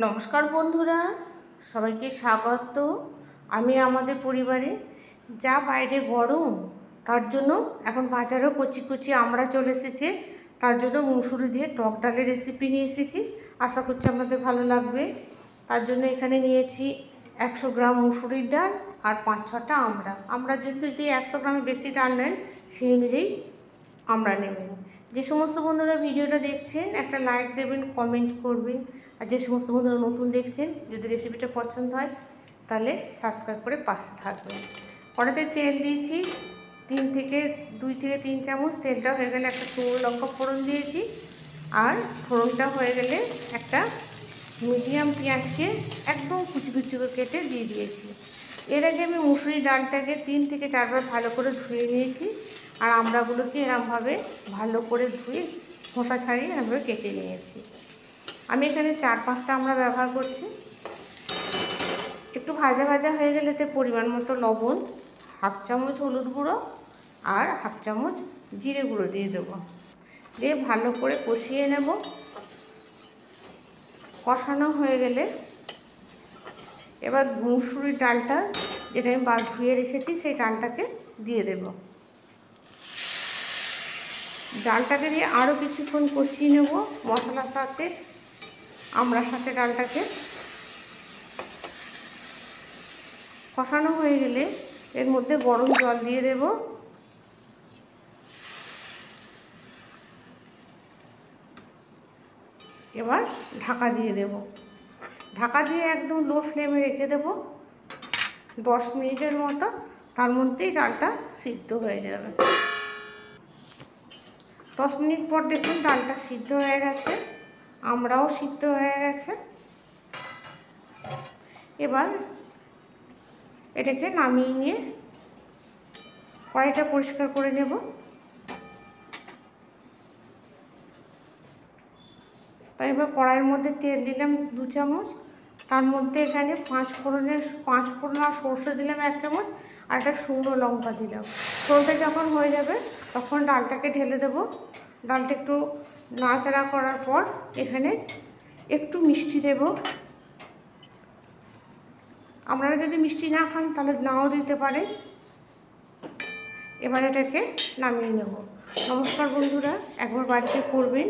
নমস্কার বন্ধুরা, সবাইকে স্বাগত। আমি আমাদের পরিবারে যা বাইরে গরম, তার জন্য এখন বাজারেও কচি কচি আমরা চলে এসেছে। তার জন্য মুসুরি দিয়ে টক ডালের রেসিপি নিয়ে এসেছি। আশা করছি আপনাদের ভালো লাগবে। তার জন্য এখানে নিয়েছি 100 গ্রাম মুসুরির ডাল আর 5-6টা আমরা যদি 100 গ্রামের বেশি ডাল নেন, সেই অনুযায়ী আমরা নেবেন। যে সমস্ত বন্ধুরা ভিডিওটা দেখছেন একটা লাইক দেবেন, কমেন্ট করবেন। আর যে সমস্ত বন্ধুরা নতুন দেখছেন, যদি রেসিপিটা পছন্দ হয় তাহলে সাবস্ক্রাইব করে পাশে থাকবেন। কড়াতে তেল দিয়েছি 2 থেকে 3 চামচ। তেলটা হয়ে গেলে একটা শুকনো লঙ্কা ফোড়ন দিয়েছি, আর ফোড়নটা হয়ে গেলে একটা মিডিয়াম পেঁয়াজকে একদম কুচি কুচি করে কেটে দিয়ে দিয়েছি। এর আগে আমি মুসুরি ডালটাকে 3 থেকে 4 বার ভালো করে ধুয়ে নিয়েছি, আর আমড়াগুলোকে এরকমভাবে ভালো করে ধুয়ে খোসা ছাড়িয়ে এরকমভাবে কেটে নিয়েছি। আমি এখানে 4-5টা আমরা ব্যবহার করছি। একটু ভাজা ভাজা হয়ে গেলে এতে পরিমাণ মতো লবণ, 1/2 চামচ হলুদ গুঁড়ো আর 1/2 চামচ জিরে গুঁড়ো দিয়ে দেবো। দিয়ে ভালো করে কষিয়ে নেব। কষানো হয়ে গেলে এবার মুসুরির ডালটা, যেটা আমি ধুয়ে রেখেছি, সেই ডালটাকে দিয়ে দেব। ডালটাকে দিয়ে আরও কিছুক্ষণ কষিয়ে নেব মশলার সাথে, আমড়ার সাথে ডালটাকে। কষানো হয়ে গেলে এর মধ্যে গরম জল দিয়ে দেব। এবার ঢাকা দিয়ে দেব। ঢাকা দিয়ে একদম লো ফ্লেমে রেখে দেব 10 মিনিটের মতো। তার মধ্যেই ডালটা সিদ্ধ হয়ে যাবে। 10 মিনিট পর দেখুন ডালটা সিদ্ধ হয়ে গেছে, আমরাও সিদ্ধ হয়ে গেছে। এবার এটাকে নামিয়ে নিয়ে কড়াইটা পরিষ্কার করে নেব। তাই এবার কড়াইয়ের মধ্যে তেল দিলাম 2 চামচ। তার মধ্যে এখানে 5 ফোড়ন আর সরষে দিলাম 1 চামচ, আর একটা শুকনো লঙ্কা দিলাম। ফোড়নটা যখন হয়ে যাবে তখন ডালটাকে ঢেলে দেব। ডালটা একটু নাড়াচাড়া করার পর এখানে একটু মিষ্টি দেব। আপনারা যদি মিষ্টি না খান তাহলে নাও দিতে পারেন। এবার এটাকে নামিয়ে নেব। নমস্কার বন্ধুরা, একবার বাড়িতে করবেন।